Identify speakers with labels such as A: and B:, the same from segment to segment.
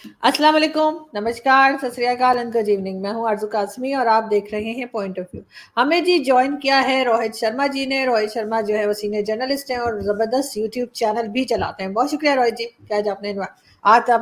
A: अस्सलाम वालेकुम, नमस्कार, सत श्री अकाल एंड गुड इवनिंग। मैं हूं आरज़ू कासमी और आप देख रहे हैं पॉइंट ऑफ व्यू। हमें जी जॉइन किया है रोहित शर्मा जी ने। रोहित शर्मा जो है वो सीनियर जर्नलिस्ट हैं और ज़बरदस्त यूट्यूब चैनल भी चलाते हैं। बहुत शुक्रिया रोहित जी कि आज आपने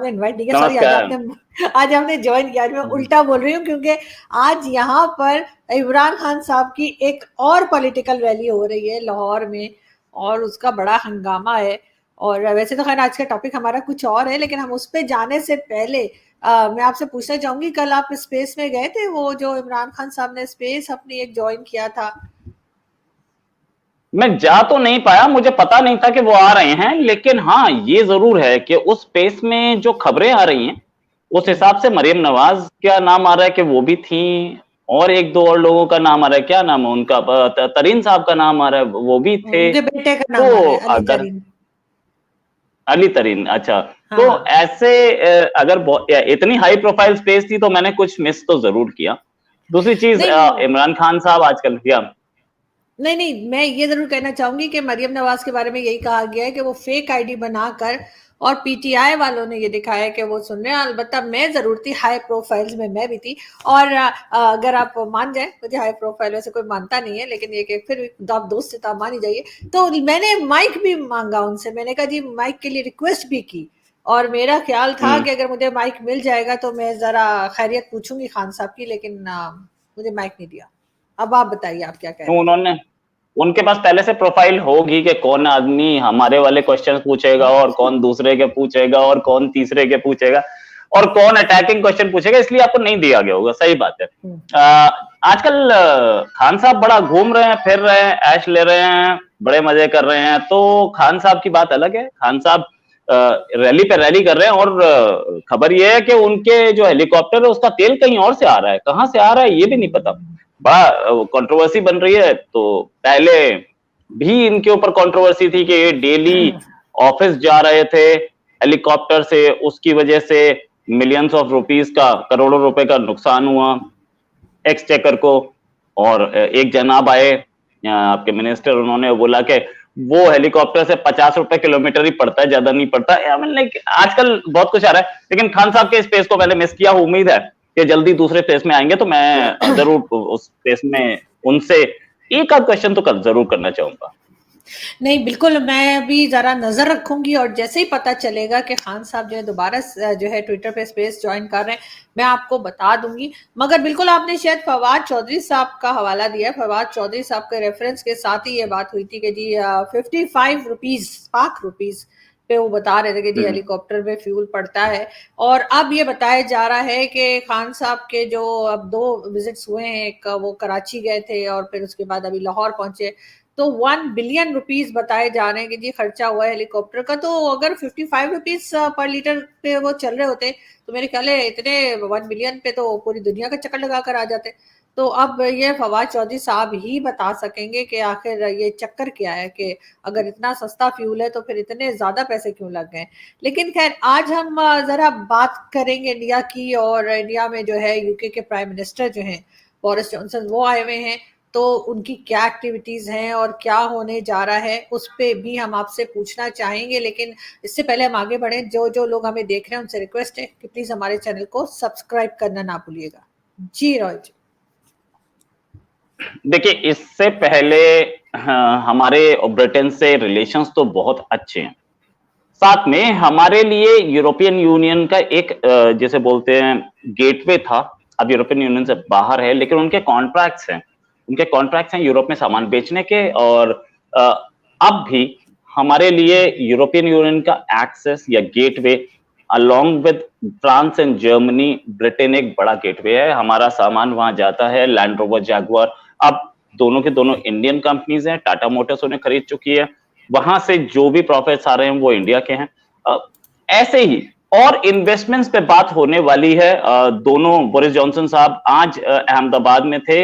A: इन्वाइट नहीं किया, सॉरी
B: नमस्कार।
A: आज आपने ज्वाइन किया। आज मैं उल्टा बोल रही हूँ क्योंकि आज यहाँ पर इमरान खान साहब की एक और पॉलिटिकल रैली हो रही है लाहौर में और उसका बड़ा हंगामा है। और वैसे तो खैर आज का टॉपिक हमारा कुछ और है, लेकिन हम उस पे जाने से पहले मैं आपसे पूछना चाहूंगी, कल आप स्पेस में गए थे, वो जो इमरान खान साहब ने स्पेस अपनी एक ज्वाइन किया था?
B: मैं जा तो नहीं पाया, मुझे पता नहीं था कि वो आ रहे हैं, लेकिन हाँ, ये ज़रूर है कि उस स्पेस में जो खबरें आ रही हैं, उस हिसाब से मरियम नवाज़ का नाम आ रहा है कि वो भी थीं और 1-2 और लोगों का नाम आ रहा है। क्या नाम है उनका? तरीन साहब का नाम आ रहा है, वो भी थे।
A: उनके बेटे का नाम आ रहा
B: तो
A: है, अली
B: अगर
A: तरीन।
B: अली तरीन, अच्छा। तो
A: हाँ।
B: ऐसे अगर इतनी हाई प्रोफाइल स्पेस थी तो मैंने कुछ मिस तो ज़रूर किया। दूसरी चीज़,
A: नहीं
B: इमरान खान साहब आजकल
A: नहीं नहीं, मैं ये जरूर कहना चाहूंगी कि मरियम नवाज के बारे में यही कहा गया है कि वो फेक आईडी बनाकर, और पीटीआई वालों ने ये दिखाया कि वो सुन रहे हैं। अलबत्ता मैं जरूर थी, हाई प्रोफाइल्स में मैं भी थी। और अगर आप मान जाए, मुझे हाई प्रोफाइल वैसे कोई मानता नहीं है, लेकिन ये कि फिर भी आप दोस्त से तो आप मान ही जाइए। तो मैंने माइक भी मांगा उनसे, मैंने कहा जी माइक के लिए रिक्वेस्ट भी की। और मेरा ख्याल था
B: हुँ।
A: कि अगर मुझे माइक मिल जाएगा तो मैं जरा खैरियत पूछूंगी खान साहब की, लेकिन मुझे माइक नहीं दिया। अब आप बताइए, आप क्या कह
B: तो
A: रहे थे?
B: उन्होंने उनके पास पहले से प्रोफाइल होगी कि कौन आदमी हमारे वाले क्वेश्चंस पूछेगा और कौन दूसरे के पूछेगा और कौन तीसरे के पूछेगा और कौन अटैकिंग क्वेश्चन पूछेगा, इसलिए आपको नहीं दिया गया होगा। सही बात है।
A: हम्म।
B: आजकल खान साहब बड़ा घूम रहे हैं, फिर रहे हैं, ऐश ले रहे हैं, बड़े मजे कर रहे हैं। तो खान साहब की बात अलग है। खान साहब रैली पे रैली कर रहे हैं और खबर ये है कि उनके जो हेलीकॉप्टर है उसका तेल कहीं और से आ रहा है। कहाँ से आ रहा है ये भी नहीं पता। बड़ा कंट्रोवर्सी बन रही है। तो पहले भी इनके ऊपर कंट्रोवर्सी थी कि ये डेली ऑफिस जा रहे थे हेलीकॉप्टर से, उसकी वजह से मिलियंस ऑफ रुपीस का, करोड़ों रुपए का नुकसान हुआ एक्सचेकर को। और एक जनाब आए आपके मिनिस्टर, उन्होंने बोला कि वो हेलीकॉप्टर से 50 रुपए किलोमीटर ही पड़ता है, ज्यादा नहीं पड़ता है। लाइक आजकल बहुत कुछ आ रहा है, लेकिन खान साहब के स्पेस को मैंने मिस किया। उम्मीद है कि जल्दी दूसरे स्पेस में आएंगे तो मैं जरूर उस स्पेस में उनसे एक आध क्वेश्चन तो जरूर करना चाहूंगा।
A: नहीं बिल्कुल, मैं भी जरा नजर रखूंगी और जैसे ही पता चलेगा कि खान साहब जो है दोबारा जो है ट्विटर पे स्पेस ज्वाइन कर रहे हैं, मैं आपको बता दूंगी। मगर बिल्कुल आपने शायद फवाद चौधरी साहब का हवाला दिया है। फवाद चौधरी साहब के रेफरेंस के साथ ही ये बात हुई थी कि जी 55 रुपीज, पाक रुपीज पे वो बता रहे थे कि जी हेलीकॉप्टर में फ्यूल पड़ता है। और अब ये बताया जा रहा है कि खान साहब के जो अब 2 विजिट्स हुए हैं, एक वो कराची गए थे और फिर उसके बाद अभी लाहौर पहुंचे, तो 1 बिलियन रुपीज बताए जा रहे हैं कि जी खर्चा हुआ है हेलीकॉप्टर का। तो अगर 55 रुपीज पर लीटर पे वो चल रहे होते तो मेरे ख्याल है इतने 1 बिलियन पे तो पूरी दुनिया का चक्कर लगा कर आ जाते। तो अब ये फवाद चौधरी साहब ही बता सकेंगे कि आखिर ये चक्कर क्या है, कि अगर इतना सस्ता फ्यूल है तो फिर इतने ज्यादा पैसे क्यों लग गए। लेकिन खैर आज हम जरा बात करेंगे इंडिया की। और इंडिया में जो है यूके के प्राइम मिनिस्टर जो हैं बोरिस जॉनसन, वो आए हुए हैं। तो उनकी क्या एक्टिविटीज हैं और क्या होने जा रहा है उस पे भी हम आपसे पूछना चाहेंगे। लेकिन इससे पहले हम आगे बढ़े, जो जो लोग हमें देख रहे हैं उनसे रिक्वेस्ट है कि प्लीज हमारे चैनल को सब्सक्राइब करना ना भूलिएगा। जी रोहित जी।
B: देखिए, इससे पहले हमारे ब्रिटेन से रिलेशंस तो बहुत अच्छे हैं। साथ में हमारे लिए यूरोपियन यूनियन का एक जैसे बोलते हैं गेटवे था। अब यूरोपियन यूनियन से बाहर है, लेकिन उनके कॉन्ट्रैक्ट्स हैं यूरोप में सामान बेचने के। और अ, अब भी हमारे लिए यूरोपियन यूनियन का एक्सेस या gateway along with France and Germany, Britain एक बड़ा गेटवे है। हमारा सामान वहां जाता है। लैंड रोवर, जैगुआर, अब दोनों के दोनों इंडियन कंपनीज हैं। टाटा मोटर्स उन्हें खरीद चुकी है। वहां से जो भी प्रॉफिट्स आ रहे हैं वो इंडिया के हैं। ऐसे ही और इन्वेस्टमेंट्स पे बात होने वाली है। दोनों बोरिस जॉनसन साहब आज अहमदाबाद में थे।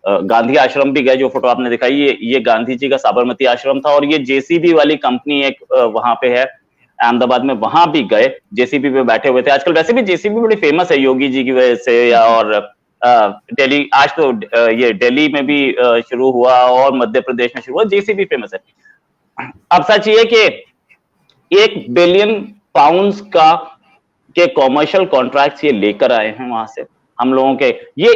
B: गांधी आश्रम भी गए। जो फोटो आपने दिखाई, ये गांधी जी का साबरमती आश्रम था। और ये जेसीबी वाली कंपनी एक वहां पे है अहमदाबाद में, वहां भी गए, जेसीबी पे बैठे हुए थे। आजकल वैसे भी जेसीबी बड़ी फेमस है योगी जी की वजह से। और दिल्ली, आज तो ये दिल्ली में भी शुरू हुआ और मध्य प्रदेश में शुरू हुआ, जेसीबी फेमस है। अब सच ये कि 1 बिलियन पाउंड्स का के कॉमर्शियल कॉन्ट्रैक्ट्स ये लेकर आए हैं वहां से हम लोगों के। ये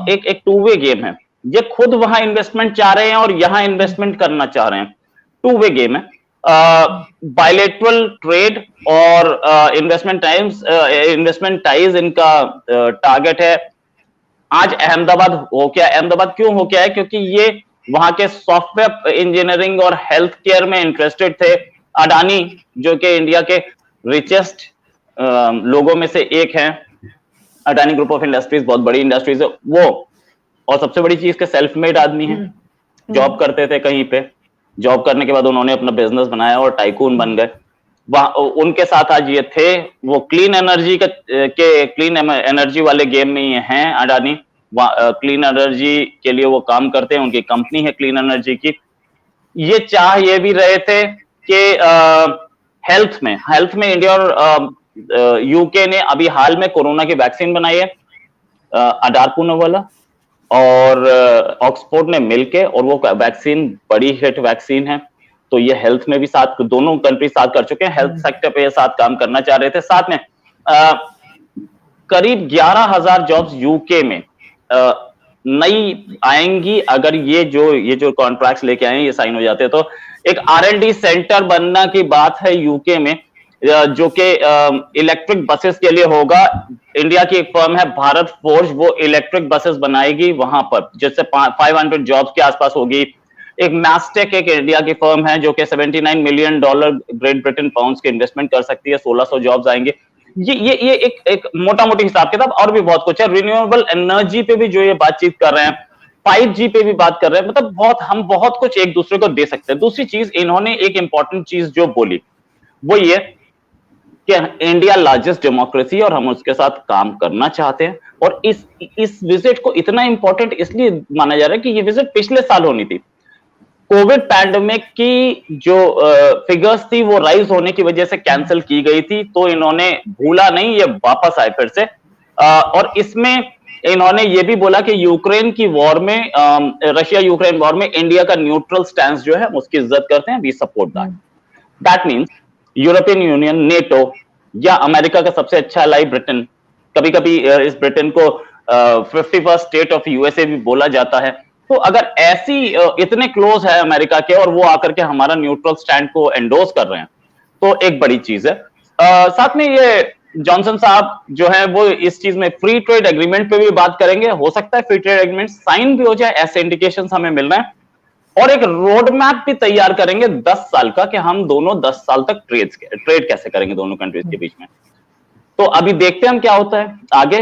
B: एक टू वे गेम है। ये खुद वहां इन्वेस्टमेंट चाह रहे हैं और यहाँ इन्वेस्टमेंट करना चाह रहे हैं। टू वे गेम है। बायलेटरल ट्रेड और इन्वेस्टमेंट टाइज इनका टारगेट है। आज अहमदाबाद क्यों हो गया है? क्योंकि ये वहां के सॉफ्टवेयर इंजीनियरिंग और हेल्थ केयर में इंटरेस्टेड थे। अडानी जो कि इंडिया के रिचेस्ट लोगों में से एक हैं, अडानी ग्रुप ऑफ इंडस्ट्रीज बहुत बड़ी इंडस्ट्रीज है वो, और सबसे बड़ी चीज के सेल्फ मेड आदमी है। जॉब करते थे कहीं पे, जॉब करने के बाद उन्होंने अपना बिजनेस बनाया और टाइकून बन गए। उनके साथ आज ये थे, वो क्लीन एनर्जी वाले गेम में ये हैं अडानी। क्लीन एनर्जी के लिए वो काम करते हैं, उनकी कंपनी है क्लीन एनर्जी की। ये चाह ये भी रहे थे कि हेल्थ में इंडिया और यूके ने अभी हाल में कोरोना की वैक्सीन बनाई है, अडारपुनो वाला, और ऑक्सफोर्ड ने मिलके, और वो वैक्सीन बड़ी हिट वैक्सीन है। तो ये हेल्थ में भी साथ, दोनों कंट्री साथ कर चुके हैं, हेल्थ सेक्टर पे ये साथ काम करना चाह रहे थे। साथ में करीब 11,000 जॉब्स यूके में नई आएंगी अगर ये जो कॉन्ट्रैक्ट्स लेके आए ये साइन हो जाते हैं। तो एक R&D सेंटर बनना की बात है यूके में, जो कि इलेक्ट्रिक बसेस के लिए होगा। इंडिया की एक फर्म है भारत फोर्ज, वो इलेक्ट्रिक बसेस बनाएगी वहां पर, जिससे 500 जॉब्स के आसपास होगी। एक मैस्टेक एक इंडिया की फर्म है जो कि $79 मिलियन ग्रेट ब्रिटेन पाउंड्स के इन्वेस्टमेंट कर सकती है, 1600 जॉब्स आएंगे। ये एक मोटा मोटी हिसाब किताब, और भी बहुत कुछ है। रिन्यूएबल एनर्जी पे भी जो ये बातचीत कर रहे हैं, 5G पे भी बात कर रहे हैं, मतलब हम बहुत कुछ एक दूसरे को दे सकते हैं। दूसरी चीज, इन्होंने एक इंपॉर्टेंट चीज जो बोली वो ये कि इंडिया लार्जेस्ट डेमोक्रेसी और हम उसके साथ काम करना चाहते हैं। और इस विजिट को इतना इंपॉर्टेंट इसलिए माना जा रहा है कि ये विजिट पिछले साल होनी थी। कोविड पैंडेमिक की जो फिगर्स थी वो राइज होने की वजह से कैंसिल की गई थी, तो इन्होंने भूला नहीं, ये वापस आए फिर से। और इसमें इन्होंने ये भी बोला कि यूक्रेन की वॉर में, रशिया यूक्रेन वॉर में इंडिया का न्यूट्रल स्टैंस जो है उसकी इज्जत करते हैं, we support that. That means European Union, NATO या अमेरिका का सबसे अच्छा अलाई ब्रिटेन, कभी कभी इस ब्रिटेन को 51st स्टेट ऑफ यूएसए भी बोला जाता है। तो अगर ऐसी इतने क्लोज है अमेरिका के और वो आकर के हमारा न्यूट्रल स्टैंड को एंडोर्स कर रहे हैं, तो एक बड़ी चीज है। साथ में ये जॉनसन साहब जो है वो इस चीज में फ्री ट्रेड एग्रीमेंट पे भी बात करेंगे। हो सकता है फ्री ट्रेड एग्रीमेंट साइन भी हो जाए, ऐसे इंडिकेशन हमें मिल रहे हैं। और एक रोड मैप भी तैयार करेंगे 10 साल का कि हम दोनों 10 साल तक ट्रेड कैसे करेंगे दोनों कंट्रीज के बीच में। तो अभी देखते हैं हम क्या होता है आगे।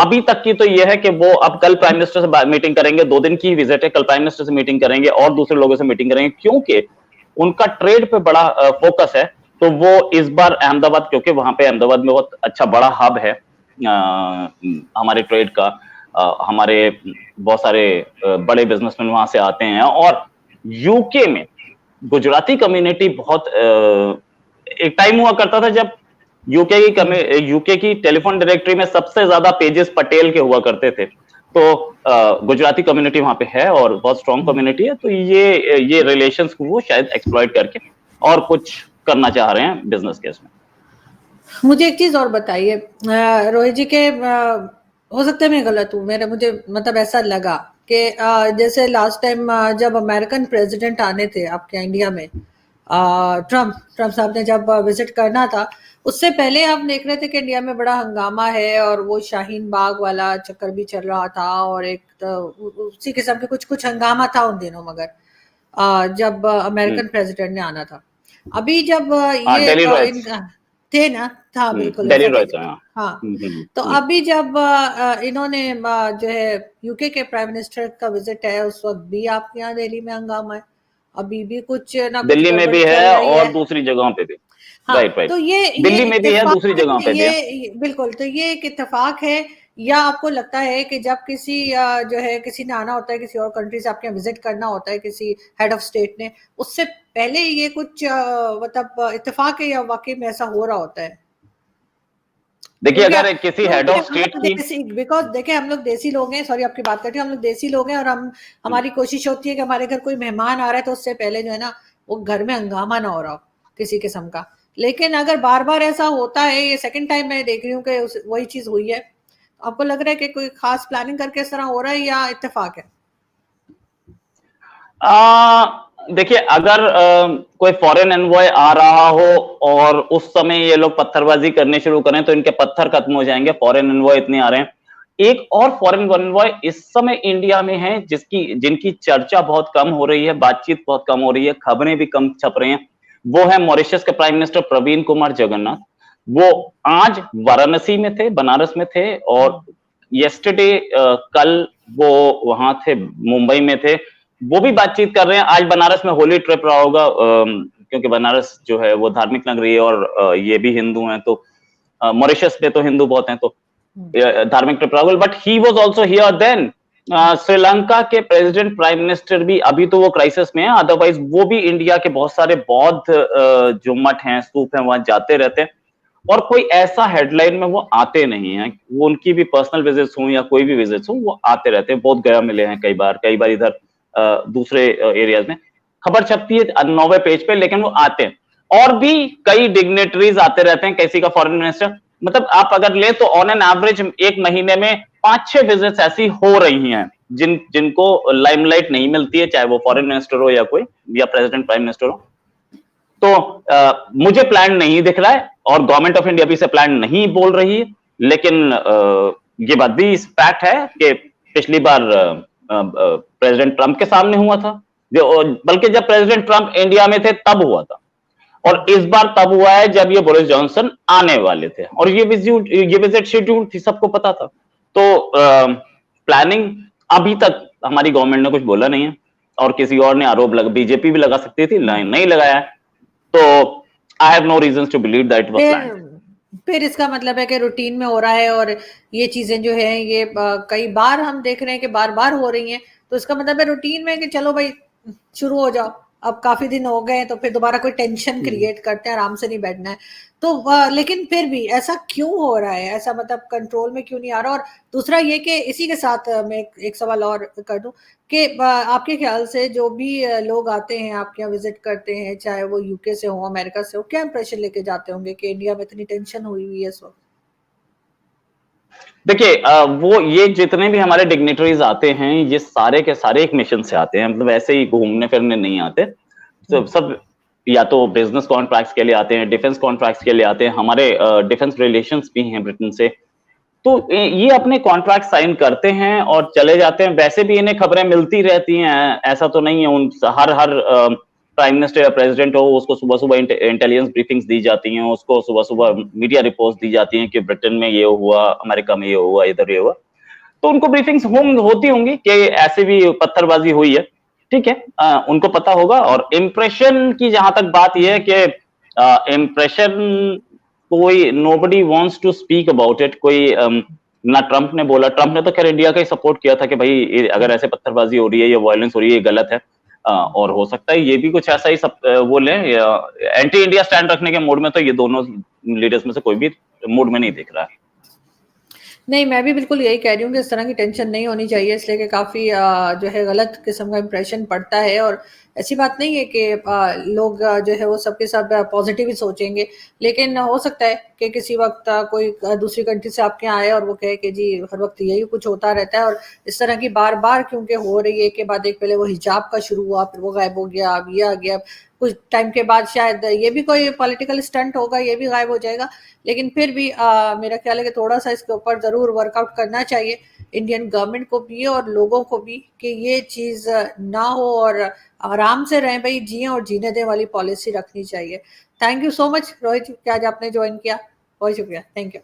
B: अभी तक की तो यह है कि वो अब कल प्राइम मिनिस्टर से मीटिंग करेंगे, 2 दिन की विजिट है, कल प्राइम मिनिस्टर से मीटिंग करेंगे और दूसरे लोगों से मीटिंग करेंगे, क्योंकि उनका ट्रेड पे बड़ा फोकस है। तो वो इस बार अहमदाबाद, क्योंकि वहां पे अहमदाबाद में बहुत अच्छा बड़ा हब है हमारे ट्रेड का, हमारे बहुत सारे बड़े बिजनेसमैन वहां से आते हैं। और यूके में गुजराती कम्युनिटी बहुत, एक टाइम हुआ करता था जब यूके की टेलीफोन डायरेक्टरी में सबसे ज्यादा पेजेस पटेल के हुआ करते थे। तो गुजराती कम्युनिटी वहां पे है और बहुत स्ट्रॉन्ग कम्युनिटी है। तो ये रिलेशंस को वो शायद एक्सप्लॉइट करके और कुछ करना चाह रहे हैं बिजनेस केस में।
A: मुझे एक चीज और बताइए रोहित जी के, हो सकता है मैं गलत हूँ, मुझे मतलब ऐसा लगा कि जैसे लास्ट टाइम जब अमेरिकन प्रेसिडेंट आने थे आपके इंडिया में, ट्रम्प साहब ने जब विजिट करना था, उससे पहले आप देख रहे थे कि इंडिया में बड़ा हंगामा है और वो शाहीन बाग वाला चक्कर भी चल रहा था और एक तो उसी किस्म के कुछ हंगामा था उन दिनों। मगर जब अमेरिकन प्रेसिडेंट ने आना था, अभी जब ये थे ना, था बिल्कुल हाँ। तो अभी जब इन्होंने जो है यूके के प्राइम मिनिस्टर का विजिट है, उस वक्त भी आपके यहाँ दिल्ली में हंगामा है, अभी भी कुछ ना कुछ
B: दिल्ली में भी है और दूसरी जगहों पे भी।
A: हाँ,
B: राइट।
A: तो ये
B: दिल्ली में भी है, दूसरी जगहों पे भी है।
A: बिल्कुल। तो ये एक इत्तेफाक है, या आपको लगता है कि जब किसी जो है किसी ने आना होता है, किसी और कंट्री से आपके यहाँ विजिट करना होता है किसी हेड ऑफ स्टेट ने, उससे पहले ये कुछ मतलब इत्तेफाक है या वाकई में ऐसा हो रहा होता है?
B: देखिए अगर किसी हेड ऑफ स्टेट की,
A: बिकॉज देखिए हम लोग देसी लोग हैं, सॉरी आपकी बात करती हूँ, हम लोग देसी लोग हैं और हमारी कोशिश होती है कि हमारे घर कोई मेहमान आ रहा है तो उससे पहले जो है ना वो घर में हंगामा ना हो रहा हो किसी किस्म का, लेकिन अगर बार-बार ऐसा होता है, ये सेकंड टाइम मैं देख रही हूँ कि वही चीज़ हुई है, आपको लग रहा है कि कोई खास प्लानिंग करके इस तरह हो रहा है या इत्तेफाक है?
B: देखिए, अगर कोई फॉरेन एनवॉय आ रहा हो और उस समय ये लोग पत्थरबाजी करने शुरू करें तो इनके पत्थर खत्म हो जाएंगे। फॉरेन एनवॉय इतने आ रहे हैं। एक और फॉरेन एनवॉय इस समय इंडिया में है जिनकी चर्चा बहुत कम हो रही है, बातचीत बहुत कम हो रही है, खबरें भी कम छप रही हैं। वो है मॉरिशस के प्राइम मिनिस्टर प्रवीण कुमार जगन्नाथ। वो आज वाराणसी में थे, बनारस में थे और यस्टरडे कल वो वहां थे, मुंबई में थे। वो भी बातचीत कर रहे हैं। आज बनारस में होली ट्रिप रहा होगा, क्योंकि बनारस जो है वो धार्मिक नगरी है और ये भी हिंदू हैं, तो मॉरिशस में तो हिंदू बहुत हैं, तो धार्मिक ट्रिप रहा होगा। But he was also here then. Sri Lanka के प्रेसिडेंट प्राइम मिनिस्टर भी, अभी तो वो क्राइसिस में है, अदरवाइज वो भी इंडिया के बहुत सारे बौद्ध जो मठ हैं, स्तूप हैं, वहां जाते रहते हैं। और कोई ऐसा हेडलाइन में वो आते नहीं है। वो उनकी भी पर्सनल विजिट्स हो या कोई भी विजिट्स हो, वो आते रहते हैं। बहुत गया मिले हैं कई बार इधर दूसरे एरियाज में खबर छपती है 9वें पेज पे, लेकिन वो आते हैं। और भी कई डिग्नेटरीज आते रहते हैं, कैसी का फॉरेन मिनिस्टर, मतलब आप अगर ले तो ऑन एन एवरेज एक महीने में 5-6 विजिट्स ऐसी हो रही हैं जिनको लाइमलाइट नहीं मिलती है, चाहे वो फॉरेन मिनिस्टर हो या कोई या प्रेसिडेंट प्राइम मिनिस्टर हो। तो मुझे प्लान नहीं दिख रहा है और गवर्नमेंट ऑफ इंडिया भी इसे प्लान नहीं बोल रही है। लेकिन ये बात भी फैक्ट है कि पिछली बार प्रेसिडेंट ट्रंप के सामने हुआ था, बल्कि जब प्रेसिडेंट ट्रंप इंडिया में थे तब हुआ था। और इस बार तब हुआ है जब ये बोरिस जॉनसन आने वाले थे और ये विजिट शेड्यूल थी, सबको पता था। तो प्लानिंग अभी तक हमारी गवर्नमेंट ने कुछ बोला नहीं है और किसी और ने आरोप बीजेपी भी लगा सकती थी, नहीं लगाया है। तो I have no reasons to believe that it was planned.
A: फिर इसका मतलब है कि रूटीन में हो रहा है और ये चीजें जो है ये कई बार हम देख रहे हैं कि बार बार हो रही हैं, तो इसका मतलब है रूटीन में कि चलो भाई शुरू हो जाओ, अब काफी दिन हो गए तो फिर दोबारा कोई टेंशन क्रिएट करते हैं, आराम से नहीं बैठना है। तो लेकिन फिर भी ऐसा क्यों हो रहा है, ऐसा मतलब कंट्रोल में क्यों नहीं आ रहा? और दूसरा ये कि इसी के साथ मैं एक सवाल और कर दूं कि आपके ख्याल से जो भी लोग आते हैं आपके यहाँ विजिट करते हैं, चाहे वो यूके से हो, अमेरिका से हो, क्या इंप्रेशन लेके जाते होंगे कि इंडिया में इतनी टेंशन हुई हुई है इस वक्त?
B: देखिए, वो ये जितने भी हमारे डिग्नेटरीज आते हैं, ये सारे के सारे एक मिशन से आते हैं, मतलब ऐसे ही घूमने फिरने नहीं आते। सब या तो बिजनेस कॉन्ट्रैक्ट्स के लिए आते हैं, डिफेंस कॉन्ट्रैक्ट्स के लिए आते हैं। हमारे डिफेंस रिलेशंस भी हैं ब्रिटेन से, तो ये अपने कॉन्ट्रैक्ट साइन करते हैं और चले जाते हैं। वैसे भी इन्हें खबरें मिलती रहती हैं, ऐसा तो नहीं है। उन हर प्राइम मिनिस्टर या प्रेसिडेंट हो, उसको सुबह सुबह इंटेलिजेंस ब्रीफिंग्स दी जाती हैं, उसको सुबह सुबह मीडिया रिपोर्ट्स दी जाती हैं कि ब्रिटेन में ये हुआ, अमेरिका में ये हुआ, इधर ये हुआ। तो उनको ब्रीफिंग्स होती होंगी कि ऐसे भी पत्थरबाजी हुई है, ठीक है, उनको पता होगा। और इम्प्रेशन की जहां तक बात यह है कि इम्प्रेशन कोई nobody wants to speak about it. कोई ना ट्रंप ने बोला, ट्रंप ने तो खैर इंडिया का ही सपोर्ट किया था कि भाई अगर ऐसे पत्थरबाजी हो रही है या वायलेंस हो रही है ये गलत है। और हो सकता है ये भी कुछ ऐसा ही सब वो लें, एंटी इंडिया स्टैंड रखने के मूड में तो ये दोनों लीडर्स में से कोई भी मूड में नहीं दिख रहा है।
A: नहीं, मैं भी बिल्कुल यही कह रही हूँ कि इस तरह की टेंशन नहीं होनी चाहिए, इसलिए कि काफ़ी जो है गलत किस्म का इम्प्रेशन पड़ता है। और ऐसी बात नहीं है कि लोग जो है वो सबके सब पॉजिटिव ही सोचेंगे, लेकिन हो सकता है कि किसी वक्त कोई दूसरी कंट्री से आपके यहाँ आए और वो कहे कि जी हर वक्त यही कुछ होता रहता है। और इस तरह की बार बार क्योंकि हो रही है कि बाद एक पहले वो हिजाब का शुरू हुआ, फिर वो गायब हो गया, अब ये आ गया, कुछ टाइम के बाद शायद ये भी कोई पॉलिटिकल स्टंट होगा, ये भी गायब हो जाएगा। लेकिन फिर भी मेरा ख्याल है कि थोड़ा सा इसके ऊपर ज़रूर वर्कआउट करना चाहिए इंडियन गवर्नमेंट को भी और लोगों को भी, कि ये चीज़ ना हो और आराम से रहें भाई, जिए और जीने दें वाली पॉलिसी रखनी चाहिए। Thank you so much Rohit कि आज आपने ज्वाइन किया, बहुत शुक्रिया, थैंक यू।